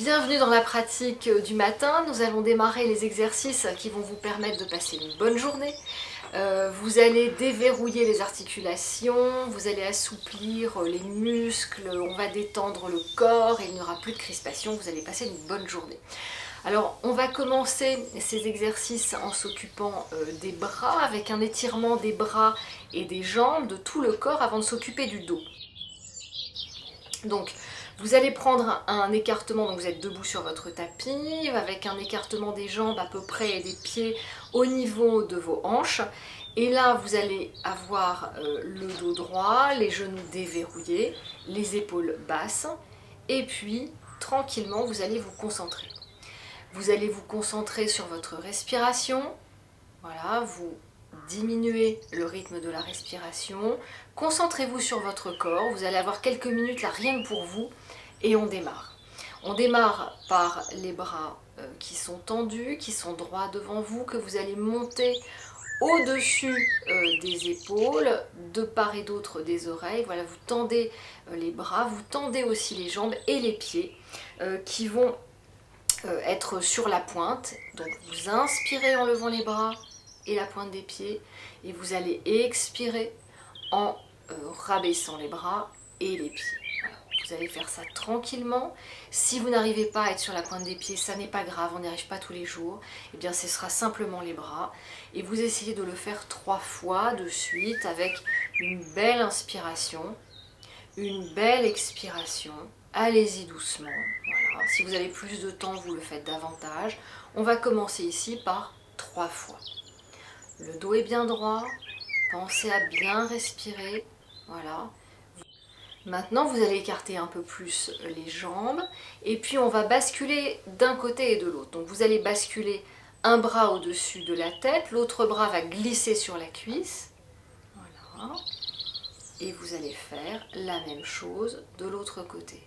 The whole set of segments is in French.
Bienvenue dans la pratique du matin. Nous allons démarrer les exercices qui vont vous permettre de passer une bonne journée. Vous allez déverrouiller les articulations, vous allez assouplir les muscles, on va détendre le corps et il n'y aura plus de crispation, vous allez passer une bonne journée. Alors on va commencer ces exercices en s'occupant des bras, avec un étirement des bras et des jambes, de tout le corps avant de s'occuper du dos. Donc vous allez prendre un écartement, donc vous êtes debout sur votre tapis, avec un écartement des jambes à peu près et des pieds au niveau de vos hanches. Et là, vous allez avoir le dos droit, les genoux déverrouillés, les épaules basses. Et puis, tranquillement, vous allez vous concentrer. Vous allez vous concentrer sur votre respiration. Voilà, vous diminuez le rythme de la respiration. Concentrez-vous sur votre corps. Vous allez avoir quelques minutes là, rien que pour vous. Et on démarre. On démarre par les bras qui sont tendus, qui sont droits devant vous, que vous allez monter au-dessus des épaules, de part et d'autre des oreilles. Voilà, vous tendez les bras, vous tendez aussi les jambes et les pieds qui vont être sur la pointe. Donc vous inspirez en levant les bras et la pointe des pieds et vous allez expirer en rabaissant les bras et les pieds. Voilà. Vous allez faire ça tranquillement. Si vous n'arrivez pas à être sur la pointe des pieds, ça n'est pas grave, on n'y arrive pas tous les jours. Eh bien, ce sera simplement les bras. Et vous essayez de le faire 3 fois de suite avec une belle inspiration, une belle expiration. Allez-y doucement. Voilà. Si vous avez plus de temps, vous le faites davantage. On va commencer ici par 3 fois. Le dos est bien droit. Pensez à bien respirer. Voilà. Maintenant, vous allez écarter un peu plus les jambes et puis on va basculer d'un côté et de l'autre. Donc vous allez basculer un bras au-dessus de la tête, l'autre bras va glisser sur la cuisse. Voilà. Et vous allez faire la même chose de l'autre côté.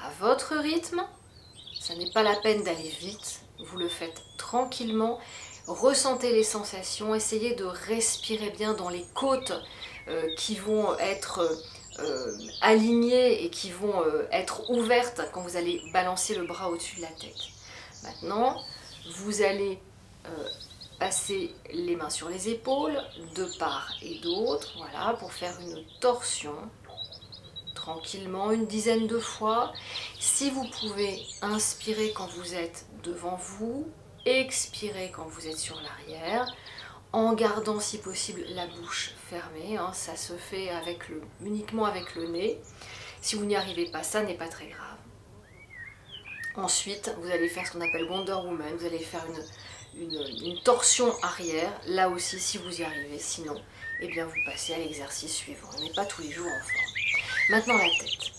À votre rythme, ça n'est pas la peine d'aller vite, vous le faites tranquillement. Ressentez les sensations, essayez de respirer bien dans les côtes qui vont être alignées et qui vont être ouvertes quand vous allez balancer le bras au-dessus de la tête. Maintenant, vous allez passer les mains sur les épaules, de part et d'autre, voilà, pour faire une torsion. Tranquillement, une dizaine de fois. Si vous pouvez inspirer quand vous êtes devant vous, expirez quand vous êtes sur l'arrière, en gardant si possible la bouche fermée, hein, ça se fait uniquement avec le nez. Si vous n'y arrivez pas, ça n'est pas très grave. Ensuite, vous allez faire ce qu'on appelle Wonder Woman, vous allez faire une torsion arrière, là aussi si vous y arrivez, sinon, eh bien vous passez à l'exercice suivant. On n'est pas tous les jours en forme. Maintenant la tête,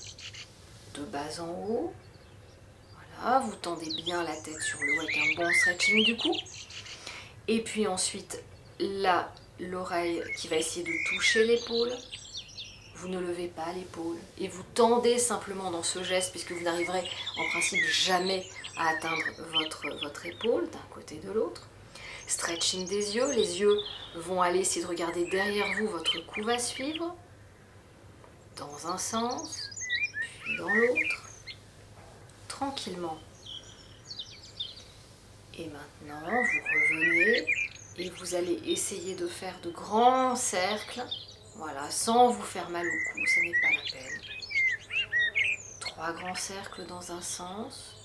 de bas en haut, voilà, vous tendez bien la tête sur le haut avec un bon stretching du cou. Et puis ensuite, là, l'oreille qui va essayer de toucher l'épaule. Vous ne levez pas l'épaule et vous tendez simplement dans ce geste puisque vous n'arriverez en principe jamais à atteindre votre épaule d'un côté et de l'autre. Stretching des yeux, les yeux vont aller essayer de regarder derrière vous, votre cou va suivre dans un sens, puis dans l'autre, tranquillement. Et maintenant, vous revenez et vous allez essayer de faire de grands cercles, voilà, sans vous faire mal au cou, ce n'est pas la peine. 3 grands cercles dans un sens,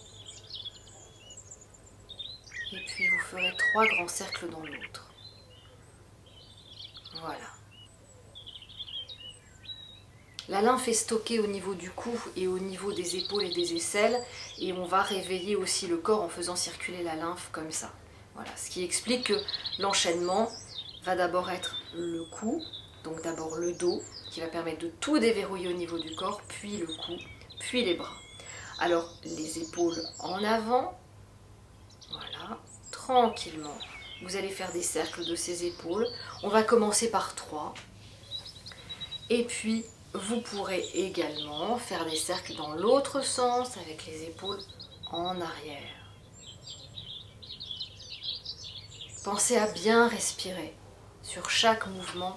et puis vous ferez 3 grands cercles dans l'autre. Voilà. La lymphe est stockée au niveau du cou et au niveau des épaules et des aisselles, et on va réveiller aussi le corps en faisant circuler la lymphe comme ça. Voilà, ce qui explique que l'enchaînement va d'abord être le cou, donc d'abord le dos, qui va permettre de tout déverrouiller au niveau du corps, puis le cou, puis les bras. Alors, les épaules en avant, voilà, tranquillement. Vous allez faire des cercles de ces épaules. On va commencer par 3. Et puis, vous pourrez également faire des cercles dans l'autre sens, avec les épaules en arrière. Pensez à bien respirer sur chaque mouvement.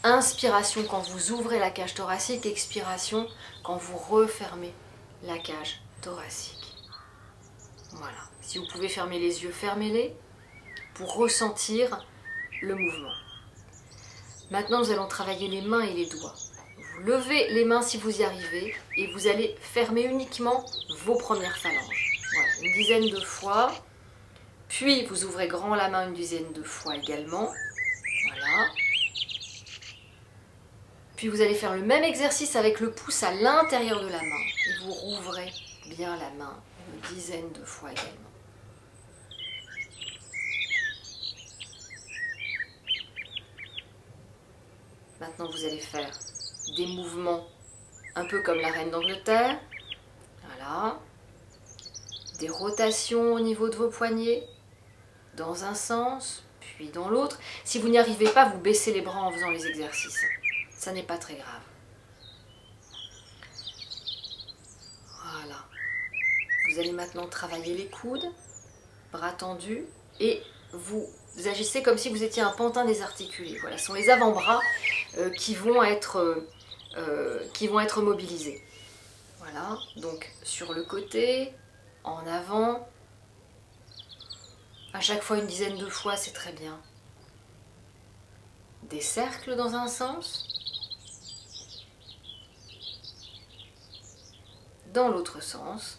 Inspiration quand vous ouvrez la cage thoracique, expiration quand vous refermez la cage thoracique. Voilà. Si vous pouvez fermer les yeux, fermez-les pour ressentir le mouvement. Maintenant, nous allons travailler les mains et les doigts. Vous levez les mains si vous y arrivez et vous allez fermer uniquement vos premières phalanges. Voilà, une dizaine de fois. Puis vous ouvrez grand la main une dizaine de fois également. Voilà. Puis vous allez faire le même exercice avec le pouce à l'intérieur de la main. Et vous rouvrez bien la main une dizaine de fois également. Maintenant, vous allez faire des mouvements un peu comme la reine d'Angleterre. Voilà. Des rotations au niveau de vos poignets, dans un sens, puis dans l'autre. Si vous n'y arrivez pas, vous baissez les bras en faisant les exercices. Ça n'est pas très grave. Voilà. Vous allez maintenant travailler les coudes, bras tendus, et vous agissez comme si vous étiez un pantin désarticulé. Voilà, ce sont les avant-bras qui vont être mobilisés. Voilà, donc sur le côté, en avant, à chaque fois une dizaine de fois, c'est très bien. Des cercles dans un sens, dans l'autre sens.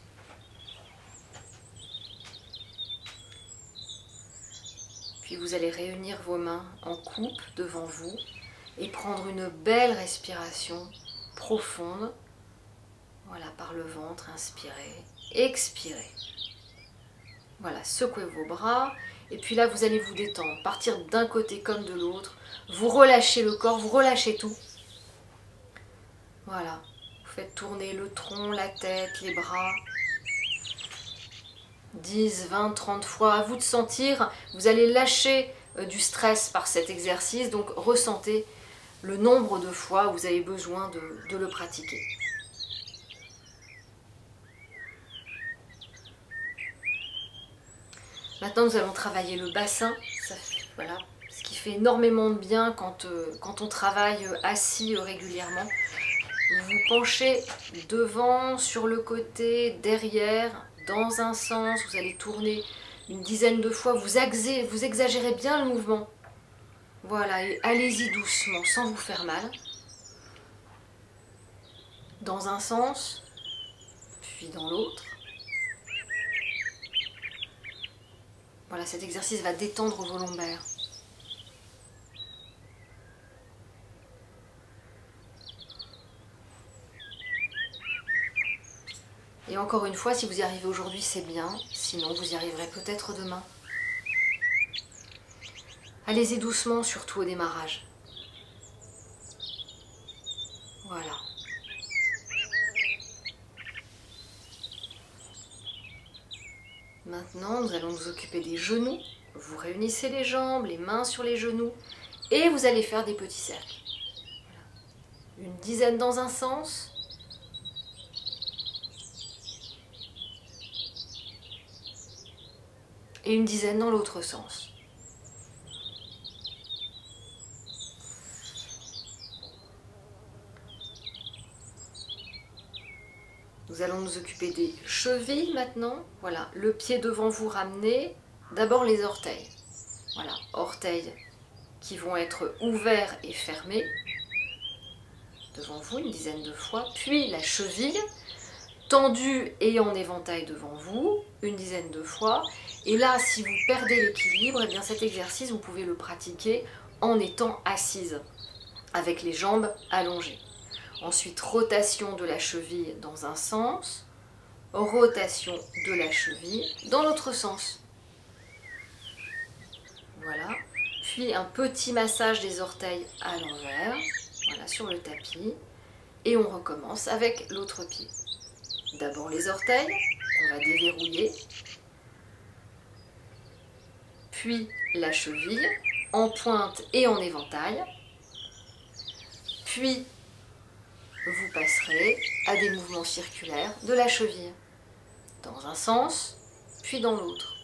Puis vous allez réunir vos mains en coupe devant vous et prendre une belle respiration profonde. Voilà, par le ventre, inspirez, expirez. Voilà, secouez vos bras et puis là vous allez vous détendre, partir d'un côté comme de l'autre. Vous relâchez le corps, vous relâchez tout. Voilà, vous faites tourner le tronc, la tête, les bras. 10, 20, 30 fois, à vous de sentir. Vous allez lâcher du stress par cet exercice, donc ressentez le nombre de fois où vous avez besoin de le pratiquer. Maintenant, nous allons travailler le bassin. Voilà, ce qui fait énormément de bien quand on travaille assis régulièrement. Vous vous penchez devant, sur le côté, derrière, dans un sens. Vous allez tourner une dizaine de fois. Vous exagérez bien le mouvement. Voilà, et allez-y doucement, sans vous faire mal. Dans un sens, puis dans l'autre. Voilà, cet exercice va détendre vos lombaires. Et encore une fois, si vous y arrivez aujourd'hui, c'est bien. Sinon, vous y arriverez peut-être demain. Allez-y doucement, surtout au démarrage. Voilà. Maintenant, nous allons nous occuper des genoux. Vous réunissez les jambes, les mains sur les genoux, et vous allez faire des petits cercles. Voilà. Une dizaine dans un sens. Et une dizaine dans l'autre sens. Nous allons nous occuper des chevilles maintenant. Voilà, le pied devant vous ramené. D'abord les orteils. Voilà, orteils qui vont être ouverts et fermés. Devant vous, une dizaine de fois. Puis la cheville, tendue et en éventail devant vous, une dizaine de fois. Et là, si vous perdez l'équilibre, eh bien cet exercice, vous pouvez le pratiquer en étant assise, avec les jambes allongées. Ensuite, rotation de la cheville dans un sens, rotation de la cheville dans l'autre sens. Voilà. Puis un petit massage des orteils à l'envers, voilà, sur le tapis. Et on recommence avec l'autre pied. D'abord les orteils, on va déverrouiller. Puis la cheville, en pointe et en éventail. Puis vous passerez à des mouvements circulaires de la cheville, dans un sens, puis dans l'autre.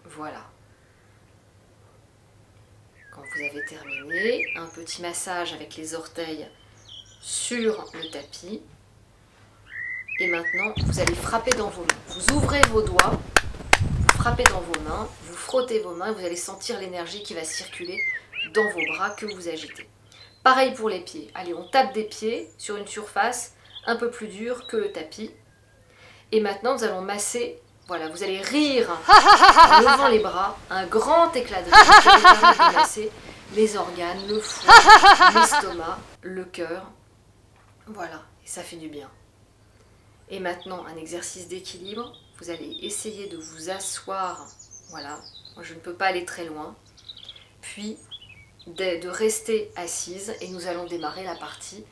Voilà. Quand vous avez terminé, terminé. Un petit massage avec les orteils sur le tapis. Et maintenant, vous allez frapper dans vos mains. Vous ouvrez vos doigts, vous frappez dans vos mains, vous frottez vos mains et vous allez sentir l'énergie qui va circuler dans vos bras que vous agitez. Pareil pour les pieds. Allez, on tape des pieds sur une surface un peu plus dure que le tapis. Et maintenant, nous allons masser. Voilà, vous allez rire en levant les bras, un grand éclat de rire qui va permettre de masser les organes, le foie, l'estomac, le cœur. Voilà, et ça fait du bien. Et maintenant, un exercice d'équilibre. Vous allez essayer de vous asseoir. Voilà, moi je ne peux pas aller très loin. Puis de rester assise et nous allons démarrer la partie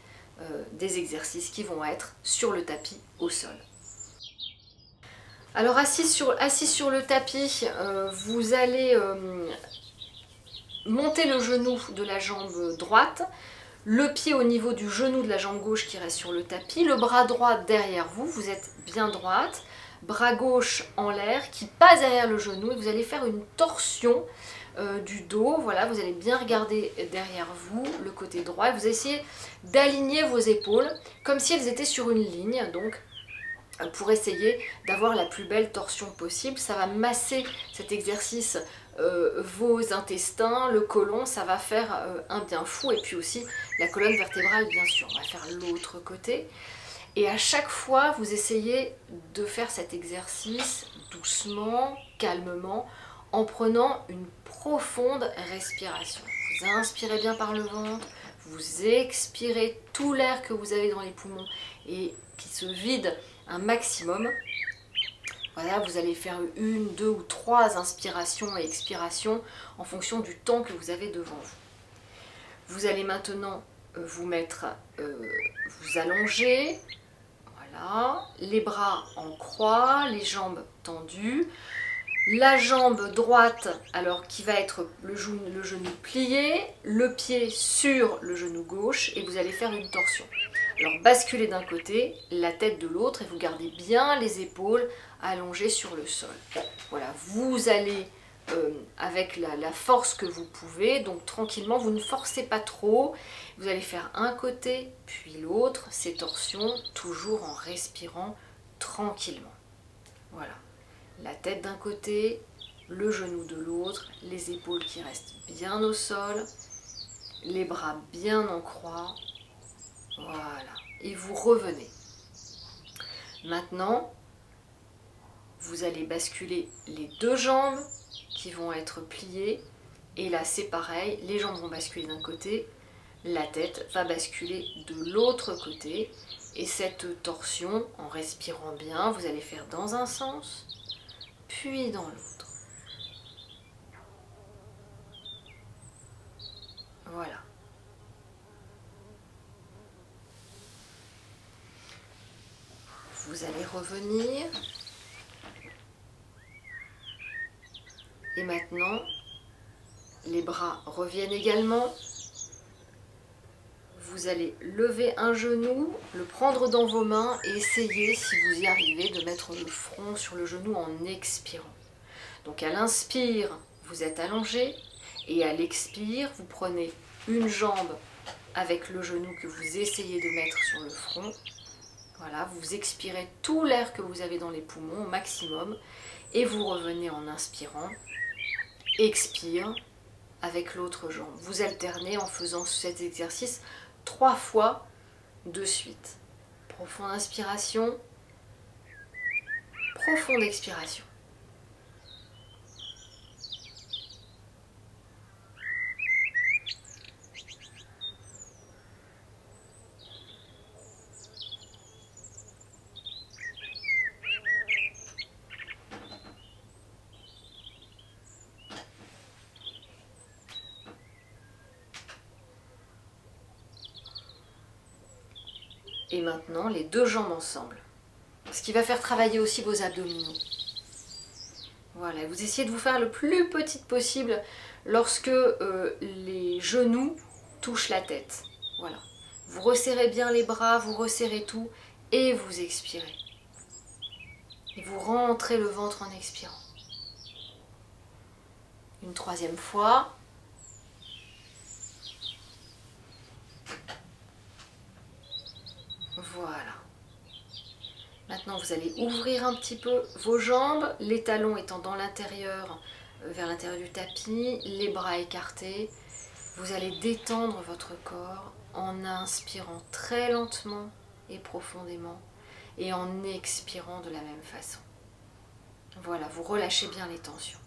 des exercices qui vont être sur le tapis au sol. Alors assis sur le tapis, vous allez monter le genou de la jambe droite, le pied au niveau du genou de la jambe gauche qui reste sur le tapis, le bras droit derrière vous, vous êtes bien droite, bras gauche en l'air qui passe derrière le genou et vous allez faire une torsion du dos. Voilà, vous allez bien regarder derrière vous le côté droit et vous essayez d'aligner vos épaules comme si elles étaient sur une ligne, donc pour essayer d'avoir la plus belle torsion possible. Ça va masser cet exercice vos intestins, le côlon, ça va faire un bien fou, et puis aussi la colonne vertébrale bien sûr. On va faire l'autre côté et à chaque fois vous essayez de faire cet exercice doucement, calmement, en prenant une profonde respiration. Vous inspirez bien par le ventre, vous expirez tout l'air que vous avez dans les poumons et qui se vide un maximum. Voilà, vous allez faire 1, 2 ou 3 inspirations et expirations en fonction du temps que vous avez devant vous. Vous allez maintenant vous allonger, voilà, les bras en croix, les jambes tendues, la jambe droite alors qui va être le genou plié, le pied sur le genou gauche et vous allez faire une torsion. Alors basculez d'un côté, la tête de l'autre et vous gardez bien les épaules allongées sur le sol. Voilà, vous allez avec la force que vous pouvez, donc tranquillement, vous ne forcez pas trop. Vous allez faire un côté puis l'autre, ces torsions, toujours en respirant tranquillement. Voilà, la tête d'un côté, le genou de l'autre, les épaules qui restent bien au sol, les bras bien en croix. Voilà, et vous revenez. Maintenant, vous allez basculer les deux jambes qui vont être pliées. Et là, c'est pareil, les jambes vont basculer d'un côté, la tête va basculer de l'autre côté. Et cette torsion, en respirant bien, vous allez faire dans un sens, puis dans l'autre. Voilà. Vous allez revenir. Et maintenant, les bras reviennent également. Vous allez lever un genou, le prendre dans vos mains et essayer, si vous y arrivez, de mettre le front sur le genou en expirant. Donc à l'inspire, vous êtes allongé et à l'expire, vous prenez une jambe avec le genou que vous essayez de mettre sur le front. Voilà, vous expirez tout l'air que vous avez dans les poumons au maximum et vous revenez en inspirant. Expire avec l'autre jambe. Vous alternez en faisant cet exercice 3 fois de suite. Profonde inspiration, profonde expiration. Et maintenant, les deux jambes ensemble. Ce qui va faire travailler aussi vos abdominaux. Voilà, vous essayez de vous faire le plus petite possible lorsque les genoux touchent la tête. Voilà. Vous resserrez bien les bras, vous resserrez tout et vous expirez. Et vous rentrez le ventre en expirant. Une 3e fois. Maintenant, vous allez ouvrir un petit peu vos jambes, les talons étant dans l'intérieur, vers l'intérieur du tapis, les bras écartés. Vous allez détendre votre corps en inspirant très lentement et profondément et en expirant de la même façon. Voilà, vous relâchez bien les tensions.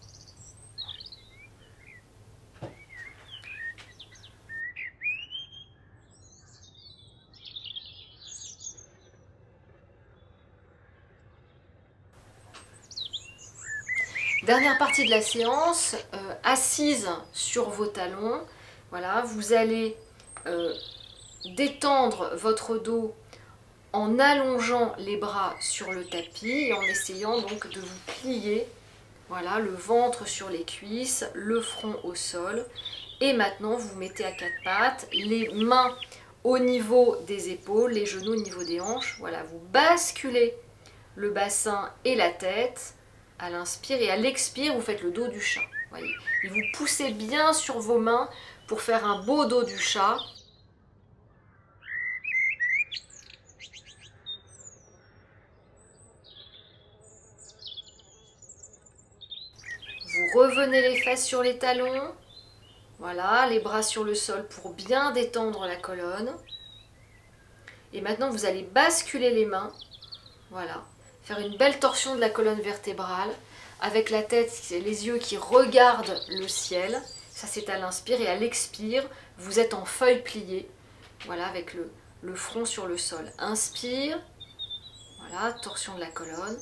Dernière partie de la séance, assise sur vos talons, voilà, vous allez détendre votre dos en allongeant les bras sur le tapis et en essayant donc de vous plier, voilà, le ventre sur les cuisses, le front au sol. Et maintenant, vous vous mettez à quatre pattes, les mains au niveau des épaules, les genoux au niveau des hanches. Voilà, vous basculez le bassin et la tête à l'inspire et à l'expire, vous faites le dos du chat. Voyez. Et vous poussez bien sur vos mains pour faire un beau dos du chat. Vous revenez les fesses sur les talons. Voilà, les bras sur le sol pour bien détendre la colonne. Et maintenant, vous allez basculer les mains. Voilà, faire une belle torsion de la colonne vertébrale avec la tête et les yeux qui regardent le ciel. Ça, c'est à l'inspire et à l'expire, vous êtes en feuille pliée. Voilà, avec le front sur le sol. Inspire. Voilà, torsion de la colonne.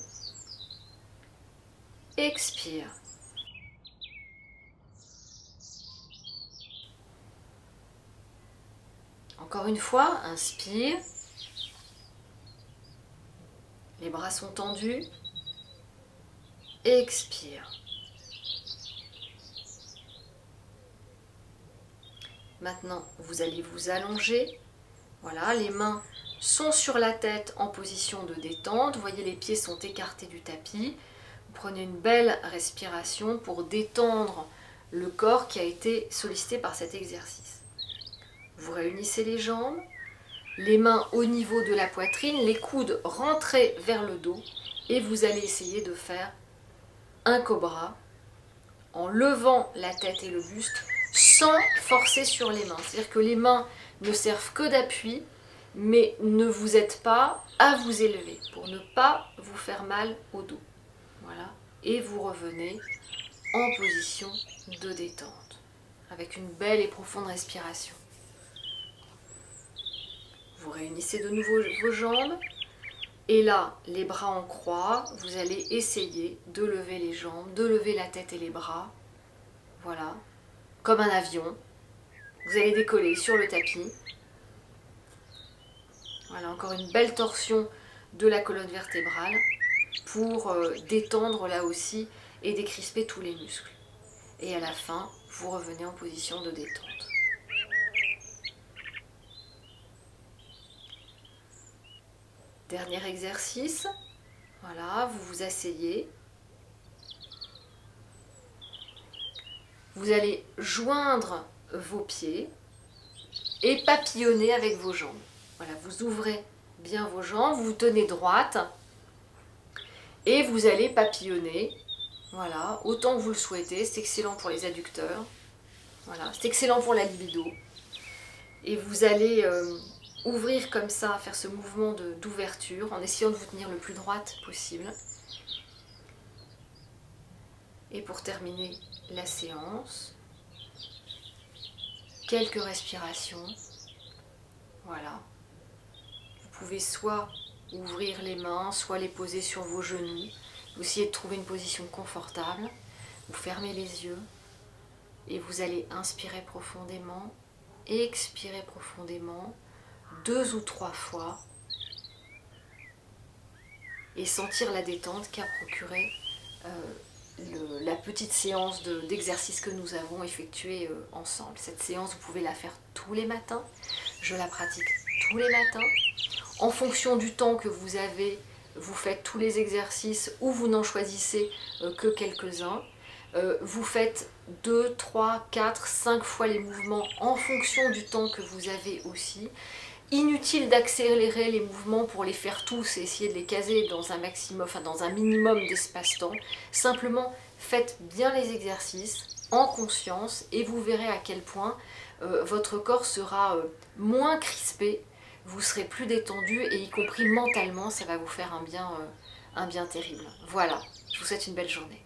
Expire. Encore une fois, inspire. Les bras sont tendus. Expire. Maintenant, vous allez vous allonger. Voilà, les mains sont sur la tête en position de détente. Vous voyez, les pieds sont écartés du tapis. Vous prenez une belle respiration pour détendre le corps qui a été sollicité par cet exercice. Vous réunissez les jambes, les mains au niveau de la poitrine, les coudes rentrés vers le dos et vous allez essayer de faire un cobra en levant la tête et le buste sans forcer sur les mains. C'est-à-dire que les mains ne servent que d'appui, mais ne vous aident pas à vous élever pour ne pas vous faire mal au dos. Voilà. Et vous revenez en position de détente avec une belle et profonde respiration. Vous réunissez de nouveau vos jambes et là, les bras en croix, vous allez essayer de lever les jambes, de lever la tête et les bras. Voilà, comme un avion. Vous allez décoller sur le tapis. Voilà, encore une belle torsion de la colonne vertébrale pour détendre là aussi et décrisper tous les muscles. Et à la fin, vous revenez en position de détente. Dernier exercice. Voilà, vous vous asseyez. Vous allez joindre vos pieds et papillonner avec vos jambes. Voilà, vous ouvrez bien vos jambes, vous tenez droite et vous allez papillonner. Voilà, autant que vous le souhaitez. C'est excellent pour les adducteurs. Voilà, c'est excellent pour la libido. Et vous allez ouvrir comme ça, faire ce mouvement d'ouverture en essayant de vous tenir le plus droite possible. Et pour terminer la séance, quelques respirations. Voilà. Vous pouvez soit ouvrir les mains, soit les poser sur vos genoux. Vous essayez de trouver une position confortable. Vous fermez les yeux et vous allez inspirer profondément, expirer profondément, 2 ou 3 fois et sentir la détente qu'a procuré la petite séance d'exercice que nous avons effectuée ensemble. Cette séance, vous pouvez la faire tous les matins. Je la pratique tous les matins. En fonction du temps que vous avez, vous faites tous les exercices ou vous n'en choisissez que quelques-uns. Vous faites 2, 3, 4, 5 fois les mouvements en fonction du temps que vous avez aussi. Inutile d'accélérer les mouvements pour les faire tous et essayer de les caser dans un maximum, enfin dans un minimum d'espace-temps. Simplement, faites bien les exercices en conscience et vous verrez à quel point votre corps sera moins crispé, vous serez plus détendu et y compris mentalement, ça va vous faire un bien terrible. Voilà, je vous souhaite une belle journée.